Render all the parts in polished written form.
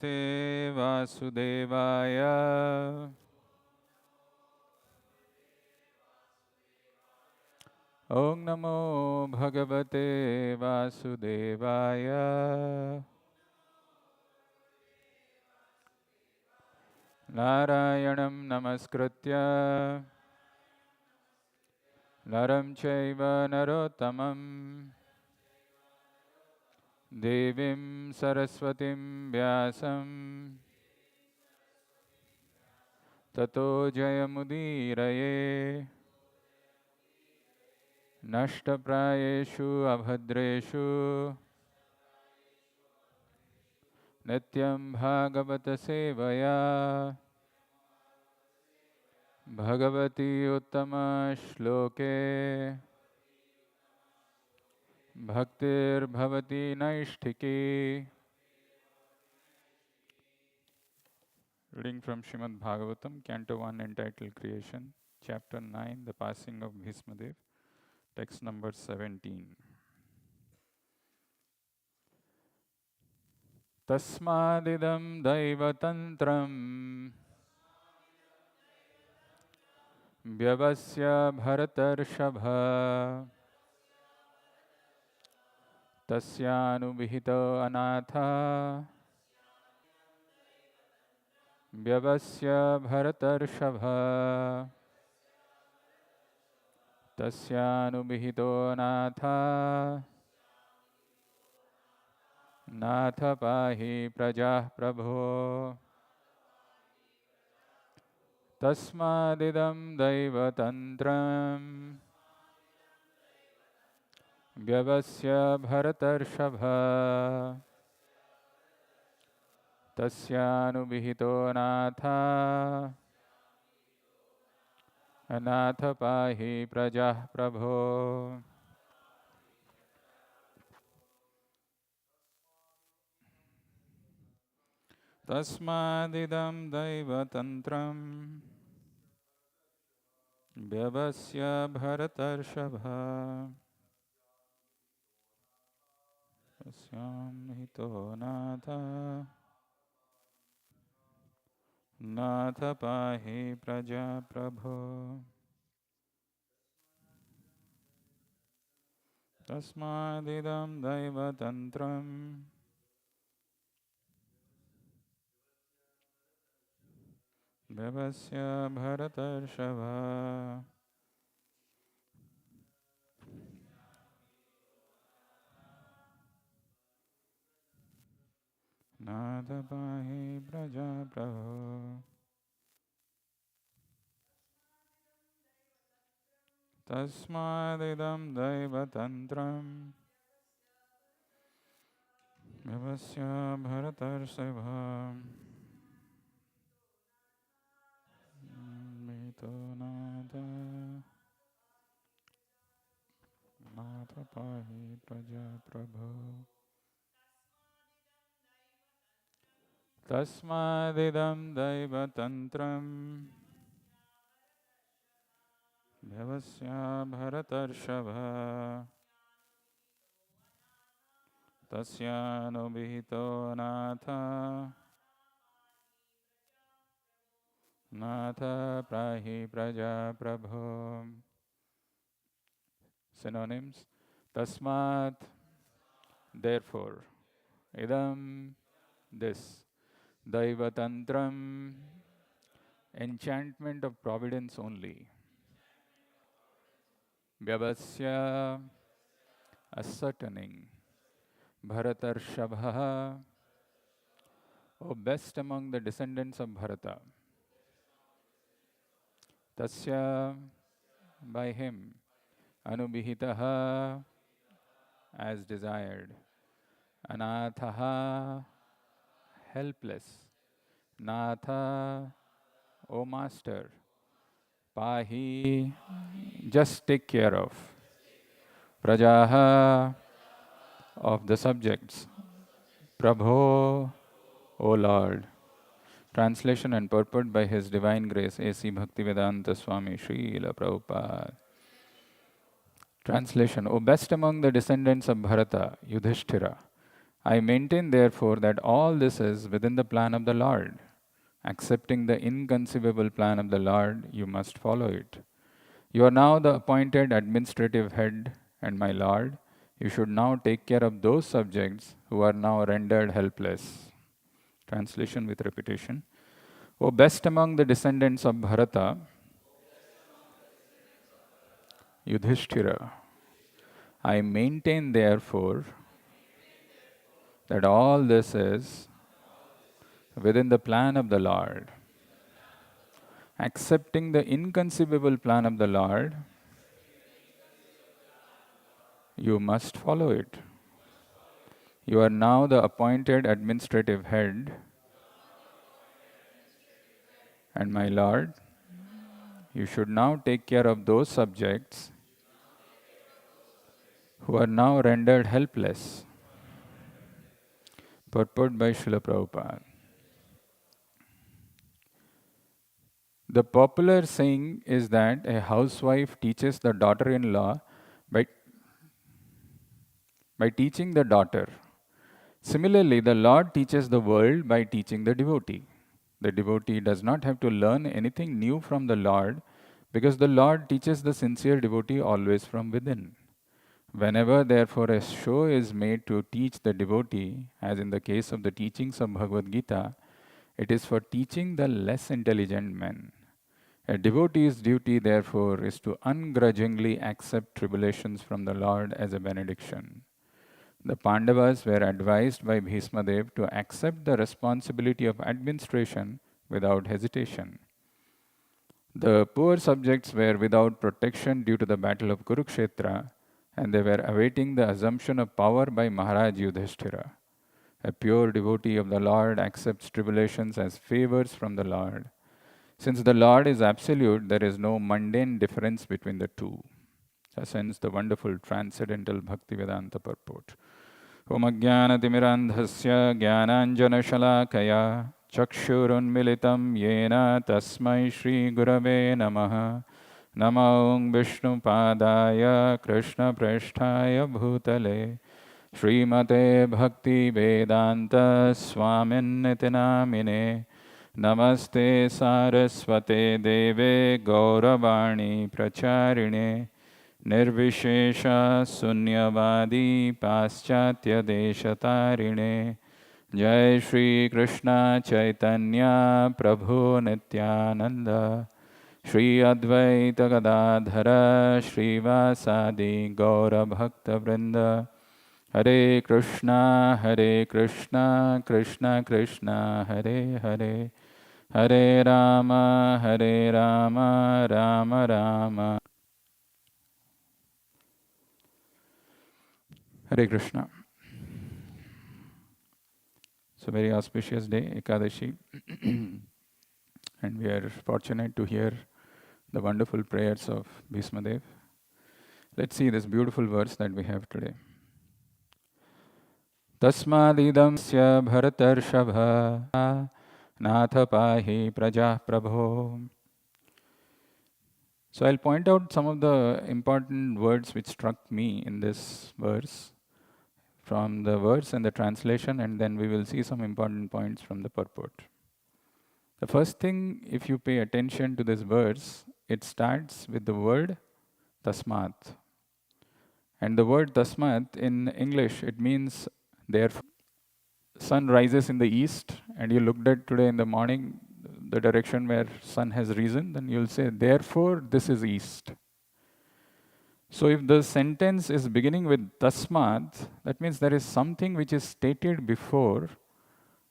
Te Vasudevaya. Om Namo Bhagavate Vasudevaya. Narayanam Namaskritya Naram Chaiva Narottamam Devim Saraswatim Vyasam Tato Jayamudiraye Nashtaprayeshu Abhadreshu Nityam Bhagavata Sevaya Bhagavati Uttama Shloke Bhaktir Bhavati Naishtiki. Reading from Srimad Bhagavatam, Canto 1, entitled Creation, Chapter 9, The Passing of Bhismadev, text number 17. Tasmadidam Daivatantram Vyavasya Bharatarshava Tasyanubhito Anatha Vyavasya Bharatarshava Tasyanubhito Anatha Natha Pahi Prajah Prabho Tasmadidam Daivatantram Vyavasya Bharatarshava Tasyanubhito Natha Natha Pahi Prajah Prabho. Tasmadidam Daivatantram Vyavasya Bharatarshava Tasyam Hito Natha Natha Pahi Praja Prabho. Tasmadidam Daivatantram Vyavasya Bharatarshava Natha Pahi Praja Prabho. Tasmadidam Daivatantram Vyavasya Bharatarshava Mito Natha Natha Pahi Praja Prabho. Tasmadidam Daivatantram Vyavasya Bharatarshava Tasyanubhito Natha Natha Prahi Praja Prabho. Synonyms: Tasmat, therefore; Idam, this; Daivatantram, enchantment of providence only; Vyavasya, ascertaining; Bharatarshabha, O best among the descendants of Bharata; Tasya, by him; Anubhitaha, as desired; Anathaha, helpless; Natha, O Master; Pahi, just take care of; Prajaha, of the subjects; Prabho, O Lord. Translation and purport by His Divine Grace A.C. Bhaktivedanta Swami Srila Prabhupada. Translation: O best among the descendants of Bharata, Yudhishthira, I maintain, therefore, that all this is within the plan of the Lord. Accepting the inconceivable plan of the Lord, you must follow it. You are now the appointed administrative head, and my Lord, you should now take care of those subjects who are now rendered helpless. Translation with repetition. O best among the descendants of Bharata, Yudhishthira, I maintain, therefore, that all this is within the plan of the Lord. Accepting the inconceivable plan of the Lord, you must follow it. You are now the appointed administrative head, and my Lord, you should now take care of those subjects who are now rendered helpless. Purport by Srila Prabhupada. The popular saying is that a housewife teaches the daughter-in-law by teaching the daughter. Similarly, the Lord teaches the world by teaching the devotee. The devotee does not have to learn anything new from the Lord because the Lord teaches the sincere devotee always from within. Whenever, therefore, a show is made to teach the devotee, as in the case of the teachings of Bhagavad Gita, it is for teaching the less intelligent men. A devotee's duty, therefore, is to ungrudgingly accept tribulations from the Lord as a benediction. The Pandavas were advised by Bhishma Dev to accept the responsibility of administration without hesitation. The poor subjects were without protection due to the battle of Kurukshetra, and they were awaiting the assumption of power by Maharaj Yudhishthira. A pure devotee of the Lord accepts tribulations as favors from the Lord. Since the Lord is absolute, there is no mundane difference between the two. Thus ends the wonderful transcendental Bhaktivedanta purport. Om Ajnanatimirandhasya Jnananjanashalakaya Chakshurunmilitam Yena Tasmai Shri Gurave Namaha Namo Vishnu Padaya Krishna Presthaya Bhutale Srimate Bhakti Vedanta Swaminiti Namine Namaste Saraswate Deve Gauravani Pracharine Nirvishesha Sunyavadi Paschatya Deshatarine Jai Shri Krishna Chaitanya Prabhu Nityananda Shri Advaita Gadadhara Shri Vasadi Gaura Bhakta Vrinda Hare Krishna Krishna Krishna Hare Hare Hare Rama Rama Rama Hare Krishna. It's a very auspicious day, Ekadashi, and we are fortunate to hear the wonderful prayers of Bhishma Dev. Let's see this beautiful verse that we have today. Tasmadidam sya bharatarshabha natha pahi prajah prabho. So I'll point out some of the important words which struck me in this verse from the verse and the translation, and then we will see some important points from the purport. The first thing, if you pay attention to this verse, it starts with the word tasmat. And the word tasmat in English, it means therefore. Sun rises in the east, and you looked at today in the morning, the direction where sun has risen, then you'll say, therefore this is east. So if the sentence is beginning with tasmat, that means there is something which is stated before,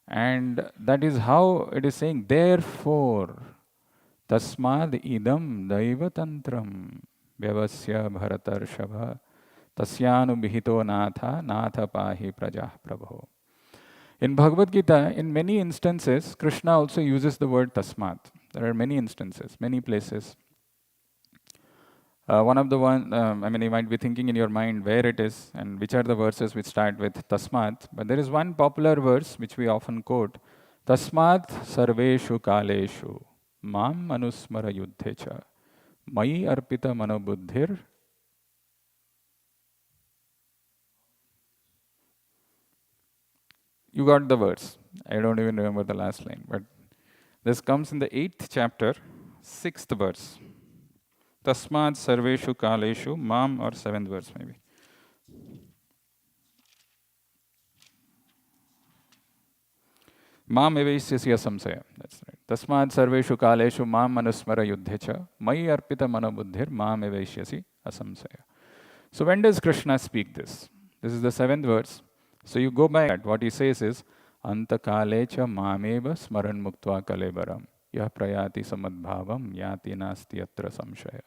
and that is how it is saying, therefore, tasmad idam daiva tantram vyavasya bharatarshabha tasyanu bihito natha pahi prajah prabho. In Bhagavad Gita, in many instances, Krishna also uses the word tasmat. There are many instances, many places. You might be thinking in your mind where it is and which are the verses which start with tasmat. But there is one popular verse which we often quote, tasmat sarveshu kaleshu mam manusmara yuddhecha mai arpita manobuddhir You got the verse. I don't even remember the last line, but this comes in the 8th chapter, 6th verse. Tasmad sarveshu kaleshu mam, or 7th verse maybe. Mam evaishyasya samsaya. That's right. Tasmad sarveshu kaleshu mam manusmara yuddhecha mai arpita manobuddhir mam evaishyasi asamsaya. So when does Krishna speak this? This is the 7th verse. So you go back at what he says is anta kalecha mameva smaran muktva kalebaram yah prayati samadbhavam yati nasti atra samshaya.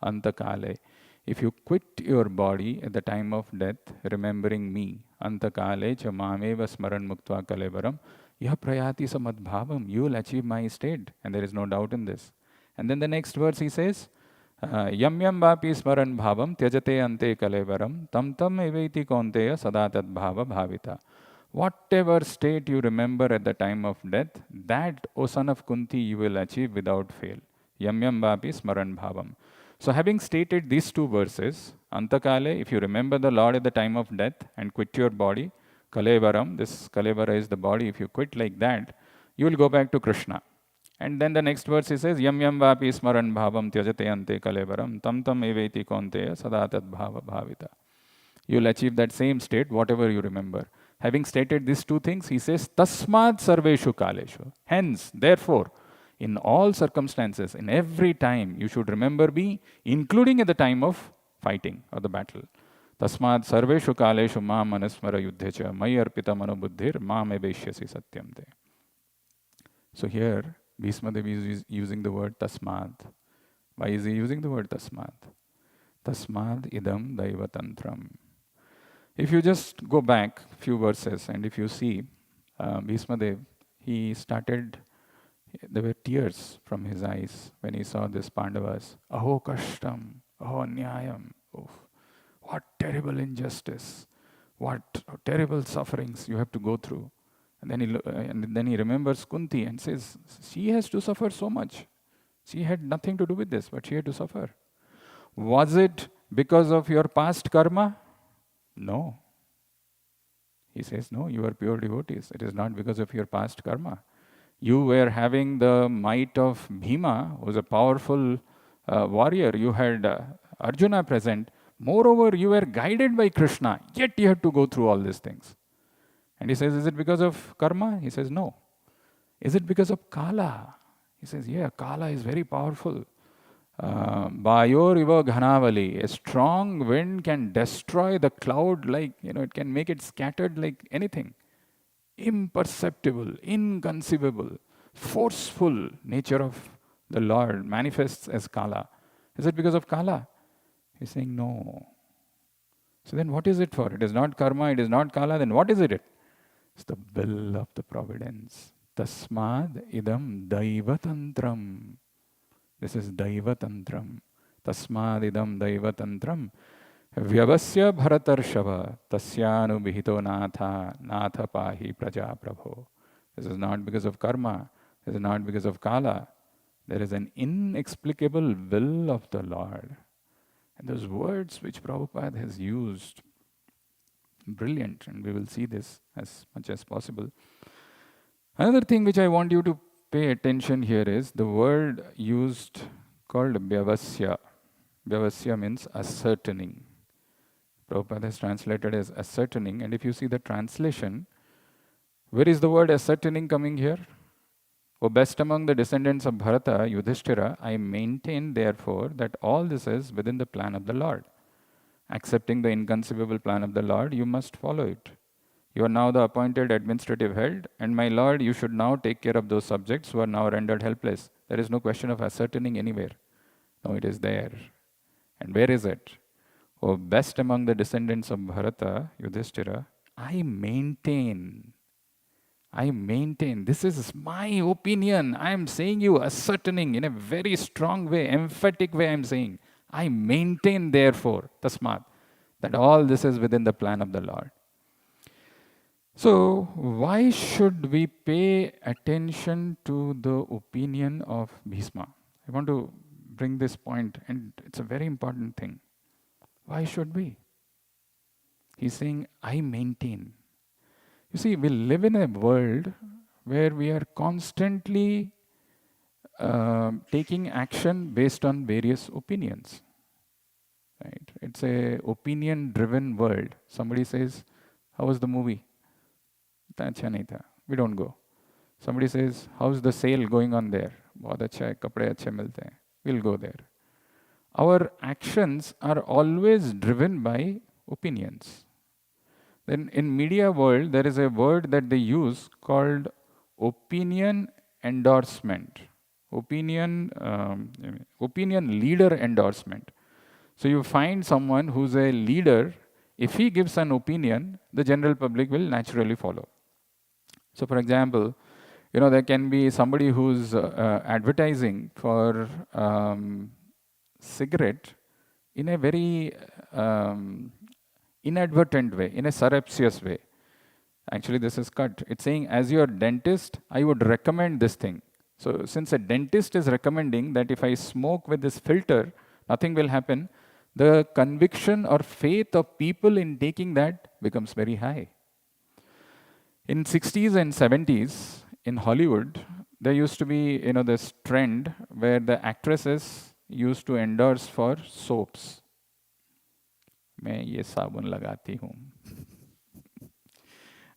Anta kale. If you quit your body at the time of death, remembering me, anta kalecha mameva smaran muktva kalebaram yah prayati samadbhavam, you will achieve my state, and there is no doubt in this. And then the next verse he says, yam yam vapi smaran bhavam tyajate ante kalevaram tam tam evaiti kaunteya sada tad bhava bhavita. Whatever state you remember at the time of death, that, O son of Kunti, you will achieve without fail. Yam yam vapi smaran bhavam. So having stated these two verses, antakale, if you remember the Lord at the time of death and quit your body, kalevaram, this kalevara is the body, if you quit like that, you will go back to Krishna. And then the next verse he says, yam yam vapi smaran bhavam tyajate ante kalevaram tam tam eveti konteya sadatat bhava bhavita. You will achieve that same state, whatever you remember. Having stated these two things, he says, tasmad sarveshu kaleshu. Hence, therefore, in all circumstances, in every time, you should remember me, including at the time of fighting or the battle. Tasmad sarveshu kaleshu ma manasmara yuddhecha mai arpita manobuddhir ma me veshyasi satyamte. So here, Bhishma Devi is using the word tasmad. Why is he using the word tasmad? Tasmad idam daivatantram. If you just go back a few verses and if you see Bhishma Dev, he started, there were tears from his eyes when he saw this Pandavas. Aho kashtam, aho nyayam. Oof. What terrible injustice, what terrible sufferings you have to go through. And then he remembers Kunti and says, she has to suffer so much. She had nothing to do with this, but she had to suffer. Was it because of your past karma? No. He says, no, you are pure devotees. It is not because of your past karma. You were having the might of Bhima, who was a powerful warrior. You had Arjuna present. Moreover, you were guided by Krishna, yet you had to go through all these things. And he says, is it because of karma? He says, no. Is it because of Kala? He says, yeah, Kala is very powerful. Bayor iva ghanavali. A strong wind can destroy the cloud like, it can make it scattered like anything. Imperceptible, inconceivable, forceful nature of the Lord manifests as Kala. Is it because of Kala? He's saying, no. So then what is it for? It is not karma, it is not Kala, then what is it? It's the will of the providence. Tasmad idam daivatantram. This is daivatantram. Tasmad idam daivatantram. Vyavasya bharatarshava tasyanu bhito natha natha pahi praja prabho. This is not because of karma. This is not because of Kala. There is an inexplicable will of the Lord. And those words which Prabhupada has used, brilliant, and we will see this as much as possible. Another thing which I want you to pay attention here is the word used called Vyavasya. Vyavasya means ascertaining. Prabhupada has translated as ascertaining, and if you see the translation, where is the word ascertaining coming here? O best among the descendants of Bharata, Yudhishthira, I maintain therefore that all this is within the plan of the Lord. Accepting the inconceivable plan of the Lord, you must follow it. You are now the appointed administrative head, and my Lord, you should now take care of those subjects who are now rendered helpless. There is no question of ascertaining anywhere. No, it is there. And where is it? O best among the descendants of Bharata, Yudhishthira, I maintain. This is my opinion. I am saying you ascertaining in a very strong way, emphatic way I am saying. I maintain therefore, tasmat, that all this is within the plan of the Lord. So, why should we pay attention to the opinion of Bhishma? I want to bring this point, and it's a very important thing. Why should we? He's saying, I maintain. You see, we live in a world where we are constantly taking action based on various opinions. Right? It's a opinion-driven world. Somebody says, "How was the movie?" "इतना अच्छा नहीं था." We don't go. Somebody says, "How's the sale going on there?" "बहुत अच्छा है, कपड़े अच्छे मिलते हैं." We'll go there. Our actions are always driven by opinions. Then in media world, there is a word that they use called opinion endorsement. Opinion leader endorsement. So you find someone who's a leader, if he gives an opinion, the general public will naturally follow. So for example, there can be somebody who's advertising for cigarette in a very inadvertent way, in a surreptitious way. Actually, this is cut. It's saying, as your dentist, I would recommend this thing. So since a dentist is recommending that if I smoke with this filter, nothing will happen, the conviction or faith of people in taking that becomes very high. In 60s and 70s in Hollywood, there used to be this trend where the actresses used to endorse for soaps. मैं ये साबुन लगाती हूँ.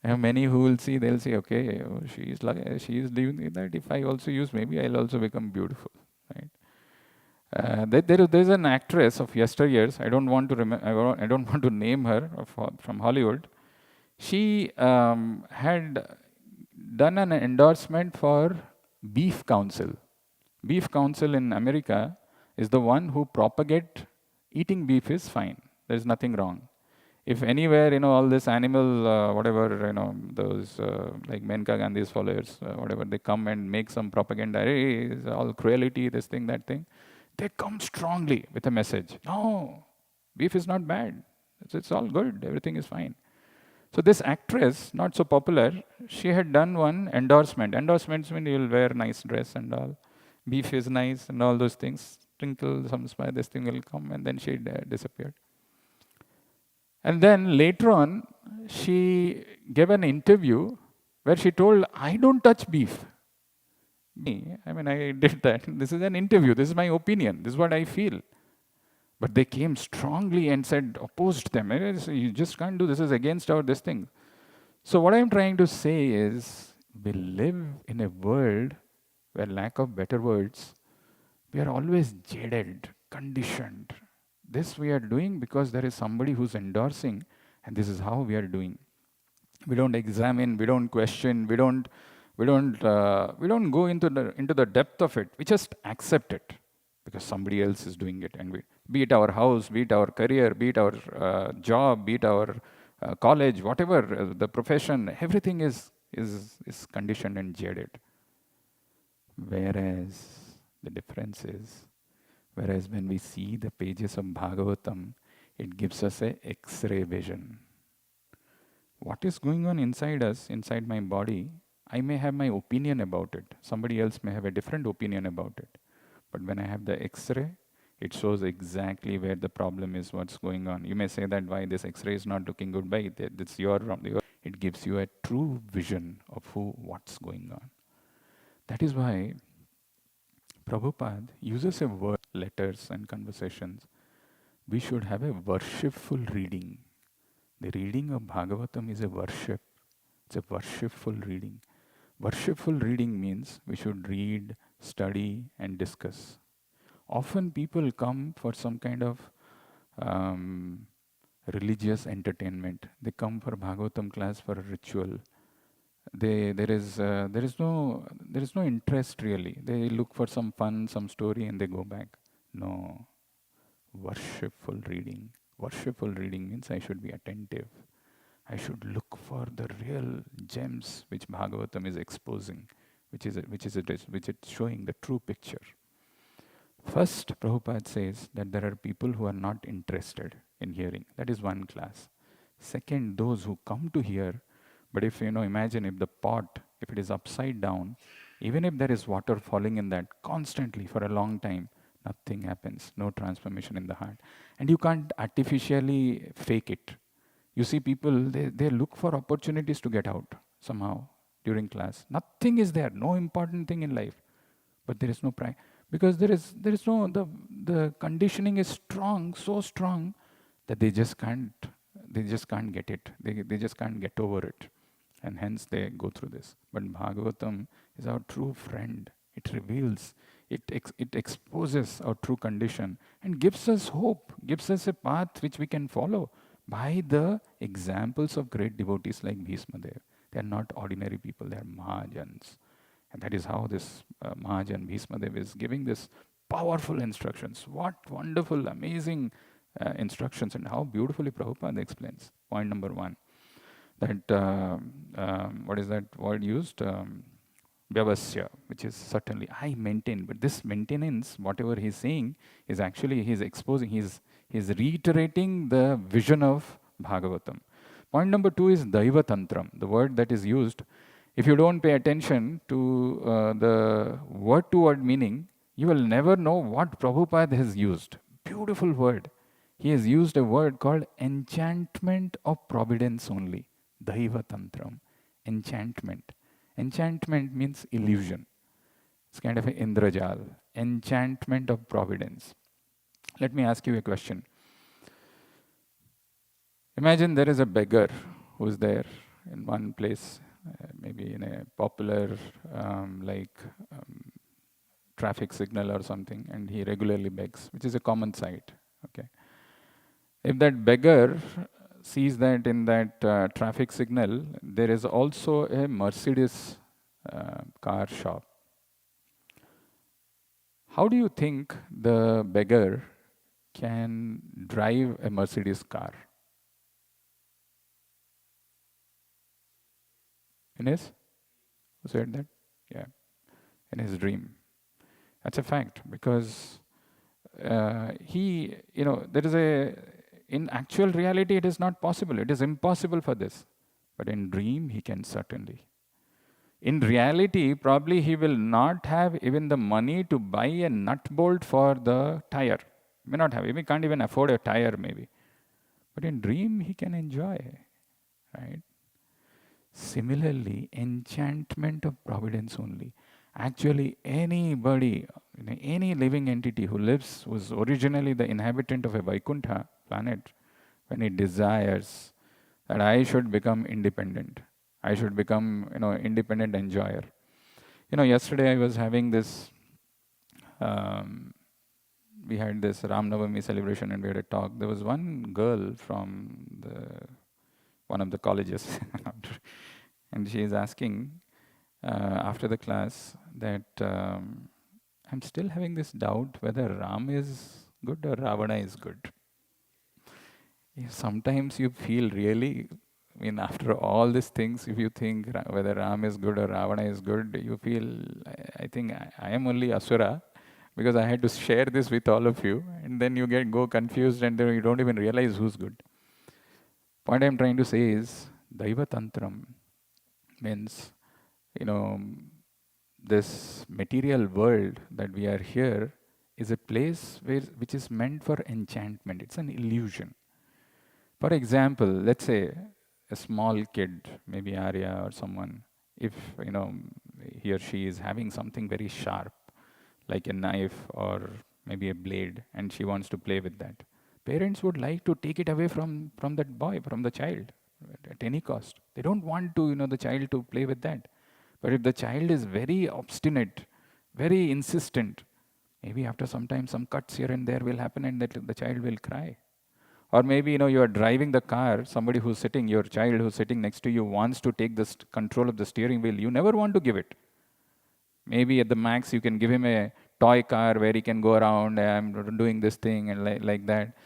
And many who will see, they'll say, okay, she's doing that. If I also use, maybe I'll also become beautiful, right? There's an actress of yesteryears. I don't want to name her from Hollywood. She had done an endorsement for Beef Council. Beef Council in America is the one who propagate eating beef is fine. There's nothing wrong. If anywhere, all this animal, whatever, those like Menka Gandhi's followers, whatever, they come and make some propaganda, hey, it's all cruelty, this thing, that thing, they come strongly with a message. No, beef is not bad. It's all good. Everything is fine. So this actress, not so popular, she had done one endorsement. Endorsements mean you'll wear nice dress and all. Beef is nice and all those things. Twinkle, some smile, this thing will come, and then she disappeared. And then later on, she gave an interview where she told, I don't touch beef. I did that. This is an interview. This is my opinion. This is what I feel. But they came strongly and said, opposed them. You just can't do this. Is against this thing. So what I'm trying to say is, we live in a world where, lack of better words, we are always jaded, conditioned. This we are doing because there is somebody who's endorsing, and this is how we are doing. We don't examine, we don't question, we don't go into the depth of it. We just accept it because somebody else is doing it, and be it our house, be it our career, be it our job, be it our college, whatever the profession, everything is conditioned and jaded. Whereas the difference is, when we see the pages of Bhagavatam, it gives us a X-ray vision. What is going on inside us, inside my body, I may have my opinion about it. Somebody else may have a different opinion about it. But when I have the X-ray, it shows exactly where the problem is, what's going on. You may say that why this X-ray is not looking good, by it's your problem. It gives you a true vision of what's going on. That is why Prabhupada uses a word, letters and conversations. We should have a worshipful reading. The reading of Bhagavatam is a worship. It's a worshipful reading. Worshipful reading means we should read, study, and discuss. Often people come for some kind of religious entertainment. They come for Bhagavatam class for a ritual. There is no interest really. They look for some fun, some story, and they go back. No, worshipful reading. Worshipful reading means I should be attentive. I should look for the real gems which Bhagavatam is exposing, which is showing the true picture. First, Prabhupada says that there are people who are not interested in hearing. That is one class. Second, those who come to hear. But if imagine if the pot, if it is upside down, even if there is water falling in that constantly for a long time, nothing happens, no transformation in the heart. And you can't artificially fake it. You see people, they look for opportunities to get out somehow during class. Nothing is there, no important thing in life, but there is no pride because there is no the conditioning is strong, so strong that they just can't get it. They just can't get over it, and hence they go through this. But Bhagavatam is our true friend. It reveals, it exposes our true condition and gives us hope, gives us a path which we can follow by the examples of great devotees like Bhishma Dev. They are not ordinary people, they are Mahajans. And that is how this Mahajan Bhishma Dev is giving this powerful instructions. What wonderful, amazing instructions, and how beautifully Prabhupada explains. Point number one, that what is that word used? Vyavasya, which is certainly I maintain, but this maintenance, whatever he's saying, is actually he's exposing, he's reiterating the vision of Bhagavatam. Point number two is Daiva Tantram, the word that is used. If you don't pay attention to the word-to-word meaning, you will never know what Prabhupada has used. Beautiful word. He has used a word called enchantment of providence only. Daiva Tantram. Enchantment. Enchantment means illusion. It's kind of an Indrajal. Enchantment of providence. Let me ask you a question. Imagine there is a beggar who's there in one place, maybe in a popular traffic signal or something, and he regularly begs, which is a common sight. Okay. If that beggar sees that in that traffic signal, there is also a Mercedes car shop. How do you think the beggar can drive a Mercedes car? In his? Who said that? Yeah. In his dream. That's a fact, because there is in actual reality, it is not possible. It is impossible for this. But in dream, he can certainly. In reality, probably he will not have even the money to buy a nut bolt for the tire. May not have. He can't even afford a tire, maybe. But in dream, he can enjoy. Right? Similarly, enchantment of providence only. Actually, anybody, any living entity who was originally the inhabitant of a Vaikuntha planet, when he desires that I should become independent, I should become, independent enjoyer. Yesterday I was having this, we had this Ram Navami celebration and we had a talk. There was one girl from one of the colleges and she is asking after the class that I'm still having this doubt whether Ram is good or Ravana is good. Sometimes you feel really, after all these things, if you think whether Ram is good or Ravana is good, you feel, I think I am only Asura, because I had to share this with all of you, and then you go confused and then you don't even realize who's good. Point I'm trying to say is, Daiva Tantram means, this material world that we are here is a place which is meant for enchantment. It's an illusion. For example, let's say a small kid, maybe Arya or someone, if he or she is having something very sharp, like a knife or maybe a blade, and she wants to play with that, parents would like to take it away from that boy, from the child, at any cost. They don't want to, the child to play with that. But if the child is very obstinate, very insistent, maybe after some time some cuts here and there will happen and that the child will cry. Or maybe, you are driving the car, somebody your child who's sitting next to you wants to take the control of the steering wheel. You never want to give it. Maybe at the max you can give him a toy car where he can go around, I'm doing this thing and like that.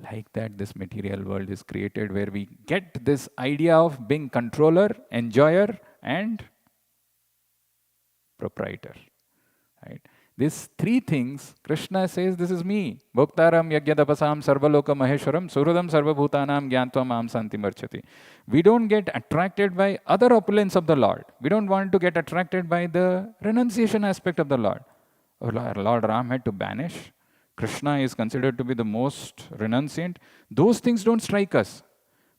Like that, this material world is created where we get this idea of being controller, enjoyer, and proprietor. Right? These three things, Krishna says, this is me. Bhoktaram yagyadapasam sarvaloka maheshwaram surudam sarvabhutanam gyantva mam santi marchati. We don't get attracted by other opulence of the Lord. We don't want to get attracted by the renunciation aspect of the Lord. Lord Ram had to banish. Krishna is considered to be the most renunciant. Those things don't strike us.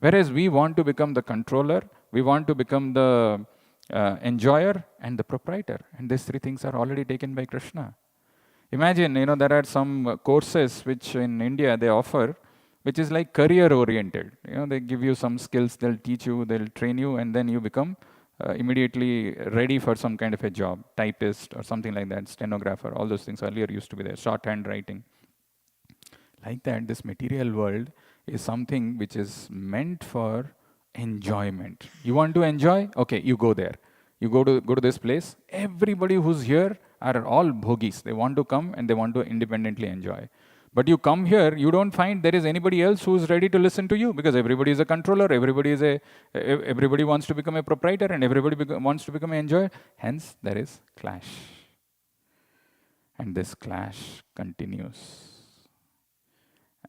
Whereas we want to become the controller, we want to become the enjoyer and the proprietor. And these three things are already taken by Krishna. Imagine, there are some courses which in India they offer, which is like career oriented. They give you some skills, they'll teach you, they'll train you, and then you become immediately ready for some kind of a job, typist or something like that, stenographer, all those things earlier used to be there, shorthand writing. Like that, this material world is something which is meant for enjoyment. You want to enjoy? Okay, you go there. You go to this place. Everybody who's here are all bhogis. They want to come and they want to independently enjoy. But you come here, you don't find there is anybody else who's ready to listen to you, because everybody is a controller, everybody wants to become a proprietor, and everybody wants to become an enjoyer. Hence, there is clash. And this clash continues.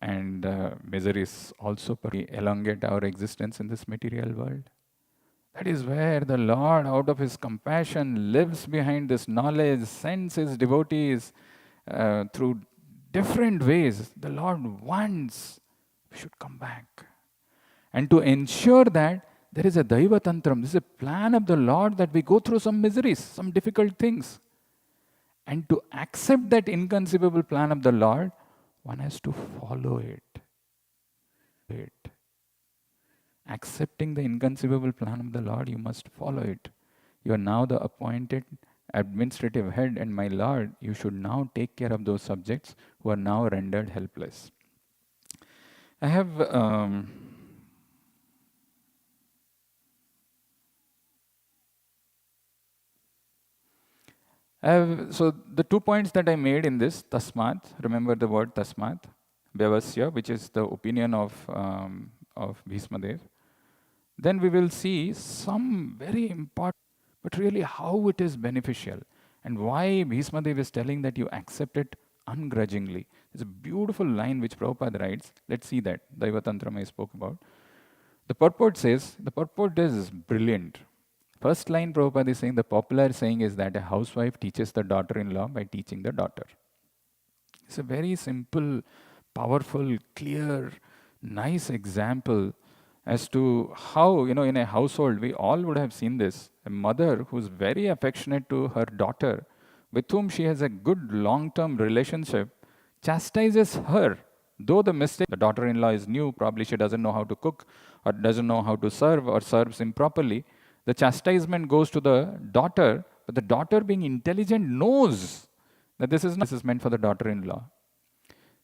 And miseries also elongate our existence in this material world. That is where the Lord, out of His compassion, lives behind this knowledge, sends His devotees through different ways. The Lord wants we should come back. And to ensure that there is a Daiva Tantram, this is a plan of the Lord that we go through some miseries, some difficult things. And to accept that inconceivable plan of the Lord, one has to follow it. Accepting the inconceivable plan of the Lord, you must follow it. You are now the appointed administrative head, and my Lord, you should now take care of those subjects who are now rendered helpless. I have so the 2 points that I made in this, tasmat, remember the word tasmat, vyavasya, which is the opinion of Bhismadev. Then we will see some very important, but really how it is beneficial and why Bhismadev is telling that you accept it ungrudgingly. It's a beautiful line which Prabhupada writes. Let's see that, Daivatantram I spoke about. The purport says, the purport is brilliant. First line Prabhupada is saying, the popular saying is that a housewife teaches the daughter-in-law by teaching the daughter. It's a very simple, powerful, clear, nice example as to how, in a household, we all would have seen this. A mother who's very affectionate to her daughter, with whom she has a good long-term relationship, chastises her. Though the daughter-in-law is new, probably she doesn't know how to cook, or doesn't know how to serve, or serves improperly. The chastisement goes to the daughter, but the daughter, being intelligent, knows that this is meant for the daughter-in-law.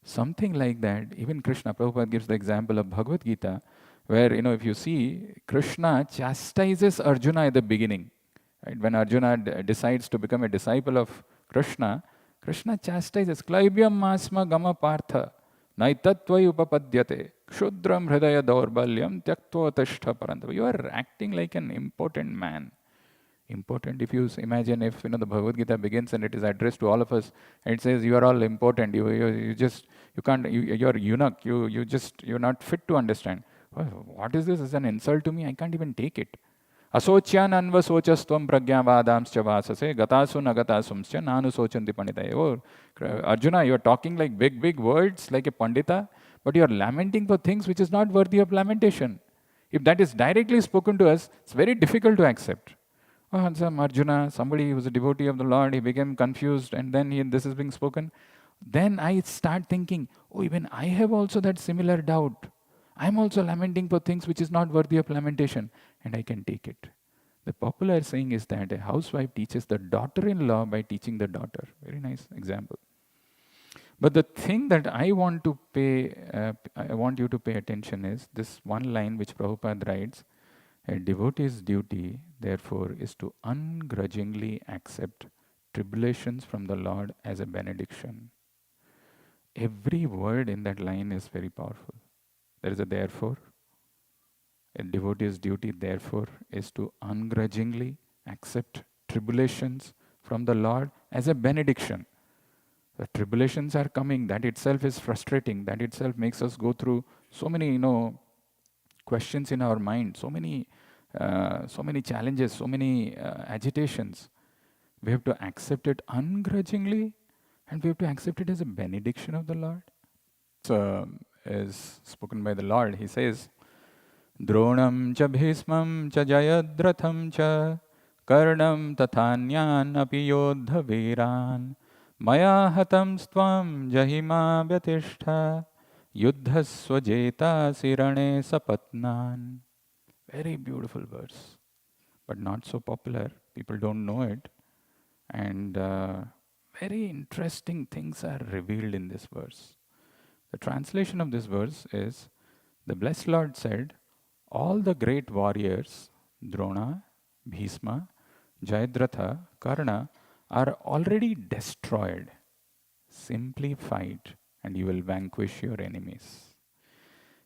Something like that, even Krishna, Prabhupada gives the example of Bhagavad Gita, where, if you see, Krishna chastises Arjuna at the beginning. Right? When Arjuna decides to become a disciple of Krishna, Krishna chastises, Klaibhyam masma gama partha, naitattvai upapadyate, kshudram hridaya daurbalyam, tyaktva tashtha parantava. You are acting like an important man. Important, if you imagine, if the Bhagavad Gita begins and it is addressed to all of us, and it says you are all important, you're eunuch, you're not fit to understand. What is this? It's an insult to me. I can't even take it. Asocyan anvasochastvam pragyavadamscha vasase gatasu nagatasumscha nanu sochanti panditaye. Oh, Arjuna, you're talking like big words, like a pandita, but you're lamenting for things which is not worthy of lamentation. If that is directly spoken to us, it's very difficult to accept. Oh, some Arjuna, somebody who was a devotee of the Lord, he became confused, and then this is being spoken. Then I start thinking, oh, even I have also that similar doubt. I'm also lamenting for things which is not worthy of lamentation, and I can take it. The popular saying is that a housewife teaches the daughter-in-law by teaching the daughter. Very nice example. But the thing that I want you to pay attention is this one line which Prabhupada writes, a devotee's duty, therefore, is to ungrudgingly accept tribulations from the Lord as a benediction. Every word in that line is very powerful. There is a therefore. A devotee's duty, therefore, is to ungrudgingly accept tribulations from the Lord as a benediction. The tribulations are coming. That itself is frustrating. That itself makes us go through so many, questions in our mind, so many challenges, so many agitations. We have to accept it ungrudgingly, and we have to accept it as a benediction of the Lord. So, is spoken by the Lord. He says, Dronam cha bhismam cha jayadratham cha karnam tathanyaan api yodha veeran maya hatam stvam jahima vyatishta yuddhasva jeta sirane sapatnan. Very beautiful verse, but not so popular. People don't know it. And very interesting things are revealed in this verse. The translation of this verse is the blessed Lord said, all the great warriors, Drona, Bhisma, Jayadratha, Karna, are already destroyed. Simply fight and you will vanquish your enemies.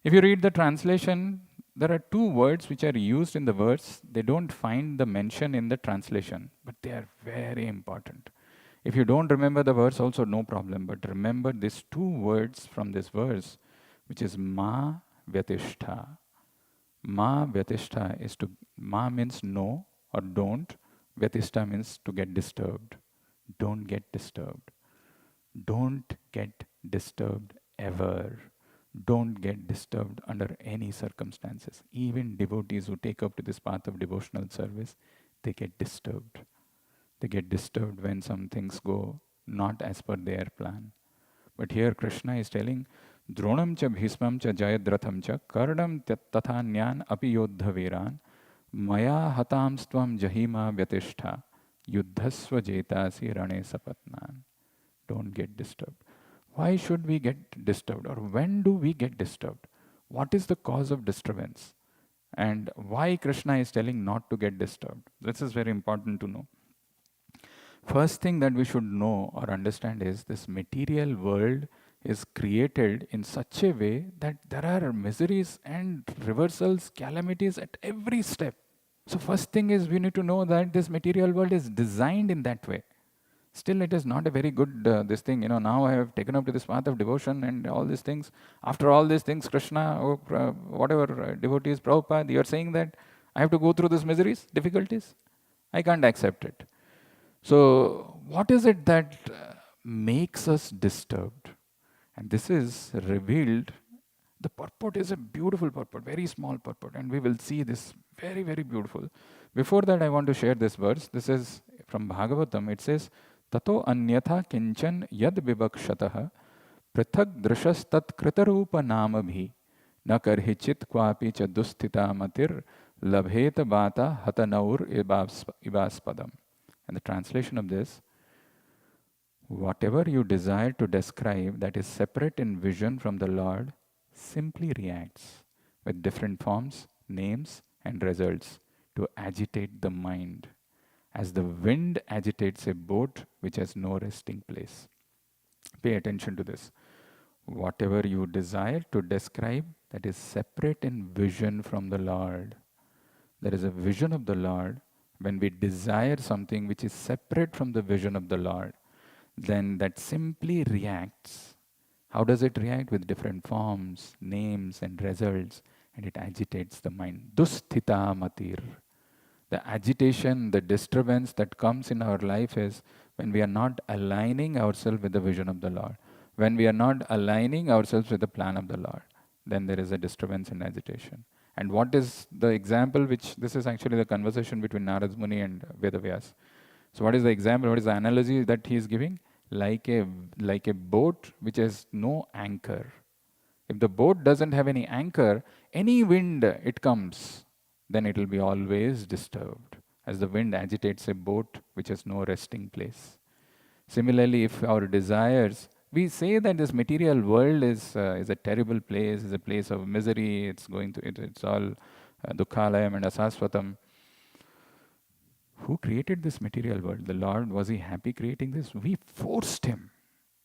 If you read the translation, there are two words which are used in the verse. They don't find the mention in the translation, but they are very important. If you don't remember the verse, also no problem, but remember these two words from this verse, which is Ma Vyatishta. Ma Vyatishta is to, Ma means no or don't, Vyatishta means to get disturbed. Don't get disturbed. Don't get disturbed ever. Don't get disturbed under any circumstances. Even devotees who take up to this path of devotional service, they get disturbed. They get disturbed when some things go not as per their plan. But here Krishna is telling, Dronam cha bhismam cha jayadratham cha karnam tatha nyan api yodha veran maya hatam stvam jahima vyatishta yuddhasva jetasi rane sapatnan. Don't get disturbed. Why should we get disturbed, or when do we get disturbed? What is the cause of disturbance? And why Krishna is telling not to get disturbed? This is very important to know. First thing that we should know or understand is this material world is created in such a way that there are miseries and reversals, calamities at every step. So first thing is we need to know that this material world is designed in that way. Still, it is not a very good this thing. Now I have taken up to this path of devotion and all these things. After all these things, Krishna or whatever devotees, Prabhupada, you are saying that I have to go through these miseries, difficulties. I can't accept it. So, what is it that makes us disturbed? And this is revealed. The purport is a beautiful purport, very small purport, and we will see this very, very beautiful. Before that, I want to share this verse. This is from Bhagavatam. It says, Tato anyatha kinchan yad vivakshatah prithak drashastat kritarupa namabhi na karhi chit kwapi cha dusthita matir labhet bata hatanaur ibaspadam. And the translation of this, whatever you desire to describe that is separate in vision from the Lord simply reacts with different forms, names, and results to agitate the mind, as the wind agitates a boat which has no resting place. Pay attention to this. Whatever you desire to describe that is separate in vision from the Lord. There is a vision of the Lord. When we desire something which is separate from the vision of the Lord, then that simply reacts. How does it react? With different forms, names, and results, and it agitates the mind. Dusthita matir. The agitation, the disturbance that comes in our life is when we are not aligning ourselves with the vision of the Lord. When we are not aligning ourselves with the plan of the Lord, then there is a disturbance and agitation. And what is the example which, this is actually the conversation between Narad Muni and Vedavyas. So what is the example, what is the analogy that he is giving? Like a boat which has no anchor. If the boat doesn't have any anchor, any wind it comes, then it will be always disturbed, as the wind agitates a boat which has no resting place. Similarly, if our desires, we say that this material world is a terrible place, is a place of misery, it's all dukkhalayam and asaswatam. Who created this material world? The Lord. Was he happy creating this? We forced him.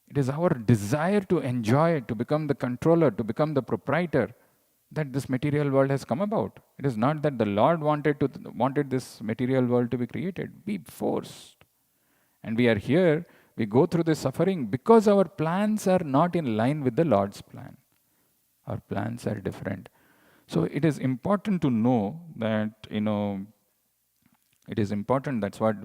It is our desire to enjoy it, to become the controller, to become the proprietor, that this material world has come about. It is not that the Lord wanted this material world to be created. We forced. And we are here, we go through this suffering because our plans are not in line with the Lord's plan. Our plans are different. So it is important to know that, it is important, that's what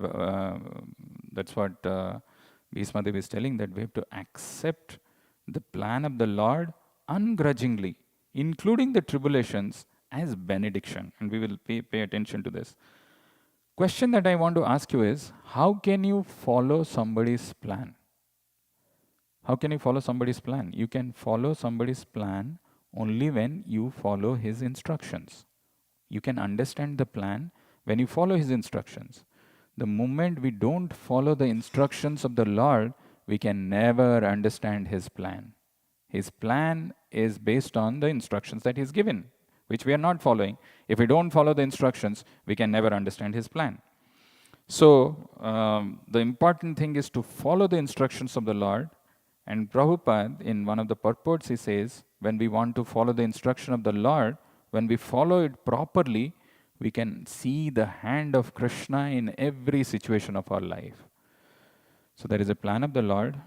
Bhismadev is telling, that we have to accept the plan of the Lord ungrudgingly, including the tribulations, as benediction. And we will pay attention to this. Question that I want to ask you is, how can you follow somebody's plan? How can you follow somebody's plan? You can follow somebody's plan only when you follow his instructions. You can understand the plan when you follow his instructions. The moment we don't follow the instructions of the Lord, we can never understand his plan. His plan is based on the instructions that he's given, which we are not following. If we don't follow the instructions, we can never understand his plan. So, the important thing is to follow the instructions of the Lord. And Prabhupada, in one of the purports, he says, when we want to follow the instruction of the Lord, when we follow it properly, we can see the hand of Krishna in every situation of our life. So there is a plan of the Lord.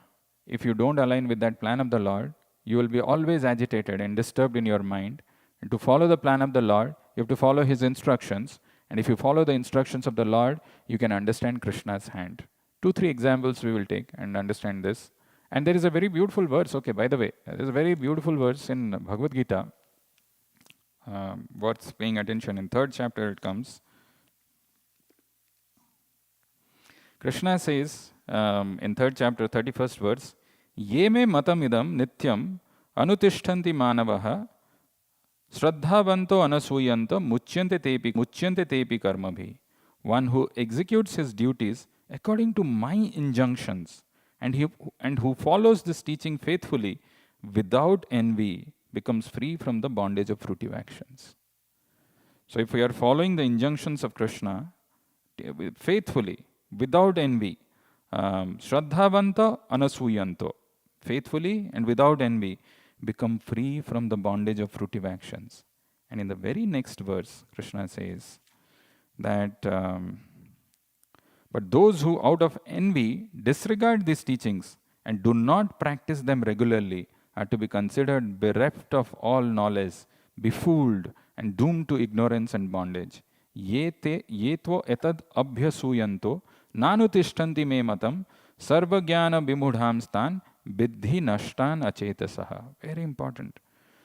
If you don't align with that plan of the Lord, you will be always agitated and disturbed in your mind. And to follow the plan of the Lord, you have to follow his instructions. And if you follow the instructions of the Lord, you can understand Krishna's hand. 2-3 examples we will take and understand this. And there is a very beautiful verse, okay, by the way, there is a very beautiful verse in Bhagavad Gita, worth paying attention. In 3rd chapter it comes. Krishna says in 3rd chapter, 31st verse, Ye me matamidam nityam anutishtanti manavaha Shraddhavanto anasuyanto muchyante tepi karmabhi. One who executes his duties according to my injunctions and who follows this teaching faithfully without envy becomes free from the bondage of fruitive actions. So if we are following the injunctions of Krishna faithfully, without envy, Shraddhavanta anasuyanto, faithfully and without envy, become free from the bondage of fruitive actions. And in the very next verse, Krishna says that, but those who out of envy disregard these teachings and do not practice them regularly are to be considered bereft of all knowledge, befooled and doomed to ignorance and bondage. Yetvo etad abhyasuyanto nanutishtanti me matam sarvajnana vimudham stan Biddhi nashtan achetasaha. Very important.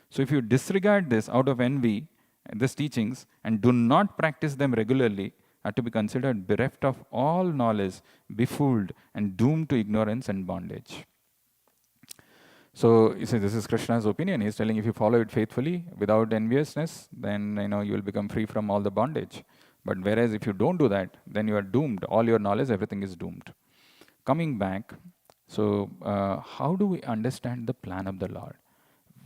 So if you disregard this out of envy, these teachings, and do not practice them regularly, are to be considered bereft of all knowledge, befooled, and doomed to ignorance and bondage. So you see, this is Krishna's opinion. He's telling if you follow it faithfully, without enviousness, then you will become free from all the bondage. But whereas if you don't do that, then you are doomed. All your knowledge, everything is doomed. Coming back, so how do we understand the plan of the Lord?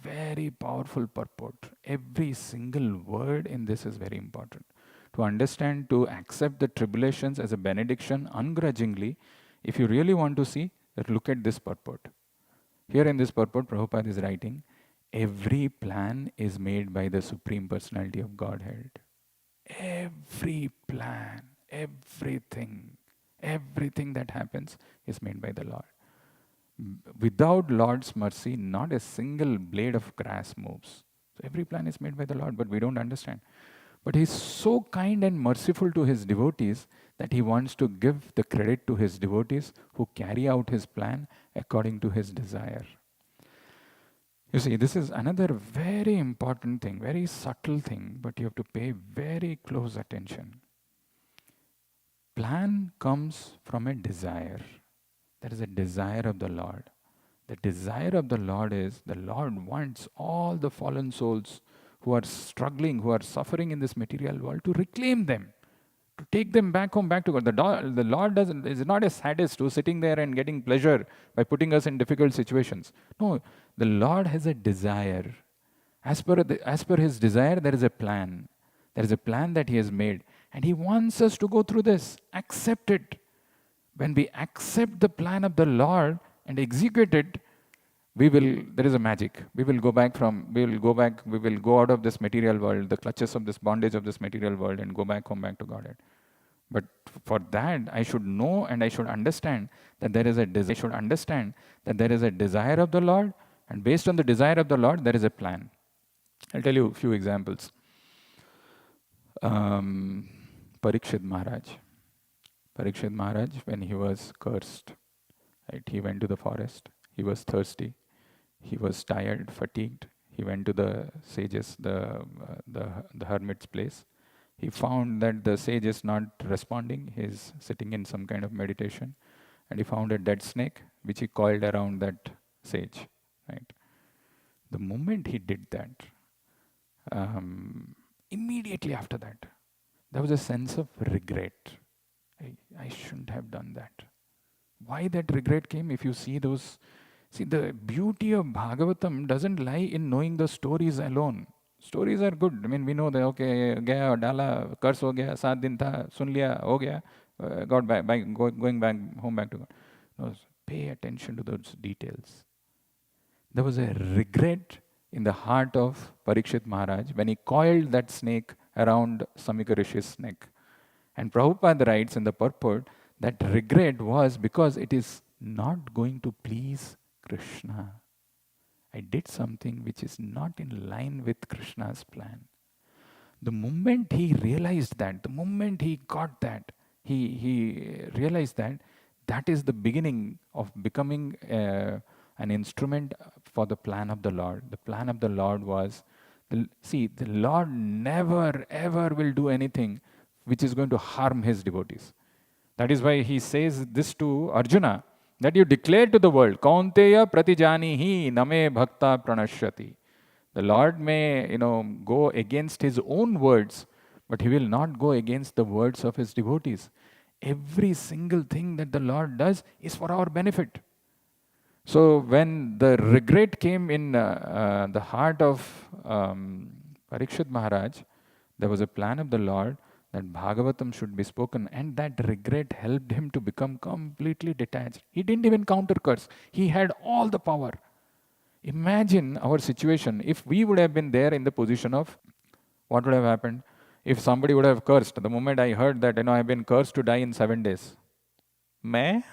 Very powerful purport. Every single word in this is very important. To understand, to accept the tribulations as a benediction ungrudgingly, if you really want to see, look at this purport. Here in this purport, Prabhupada is writing, every plan is made by the Supreme Personality of Godhead. Every plan, everything that happens is made by the Lord. Without Lord's mercy, not a single blade of grass moves. So every plan is made by the Lord, but we don't understand. But He's so kind and merciful to His devotees that He wants to give the credit to His devotees who carry out His plan according to His desire. You see, this is another very important thing, very subtle thing, but you have to pay very close attention. Plan comes from a desire. There is a desire of the Lord. The desire of the Lord is, the Lord wants all the fallen souls who are struggling, who are suffering in this material world, to reclaim them, to take them back home, back to God. The Lord is not a sadist who's sitting there and getting pleasure by putting us in difficult situations. No, the Lord has a desire. As per His desire, there is a plan. There is a plan that He has made. And He wants us to go through this. Accept it. When we accept the plan of the Lord and execute it, there is a magic. We will go out of this material world, the clutches of this bondage of this material world, and go back home, back to Godhead. But for that, I should know and I should understand that there is a desire. I should understand that there is a desire of the Lord, and based on the desire of the Lord, there is a plan. I'll tell you a few examples. Parikshit Maharaj, when he was cursed, right, he went to the forest. He was thirsty. He was tired, fatigued. he went to the sages, the hermit's place. He found that the sage is not responding. He's sitting in some kind of meditation, and he found a dead snake which he coiled around that sage. Right. The moment he did that, immediately after that, there was a sense of regret. I shouldn't have done that. Why that regret came? If you see those, see, the beauty of Bhagavatam doesn't lie in knowing the stories alone. Stories are good. I mean, we know that, okay, gaya, dala, curse ho gaya, 7 din tha, sun liya, ho gaya, got back, going back home back to God. No, pay attention to those details. There was a regret in the heart of Parikshit Maharaj when he coiled that snake around Samika Rishi's neck. And Prabhupada writes in the purport that regret was because it is not going to please Krishna. I did something which is not in line with Krishna's plan. The moment he realized that, the moment he got that, he realized that that is the beginning of becoming an instrument for the plan of the Lord. The plan of the Lord was, the Lord never ever will do anything which is going to harm his devotees. That is why he says this to Arjuna, that you declare to the world, Kaunteya pratijanihi name bhakta pranashyati. The Lord may, go against his own words, but he will not go against the words of his devotees. Every single thing that the Lord does is for our benefit. So when the regret came in the heart of Parikshit Maharaj, there was a plan of the Lord that Bhagavatam should be spoken, and that regret helped him to become completely detached. He didn't even counter curse. He had all the power. Imagine our situation if we would have been there in the position of, what would have happened? If somebody would have cursed, the moment I heard that, I've been cursed to die in 7 days. मैं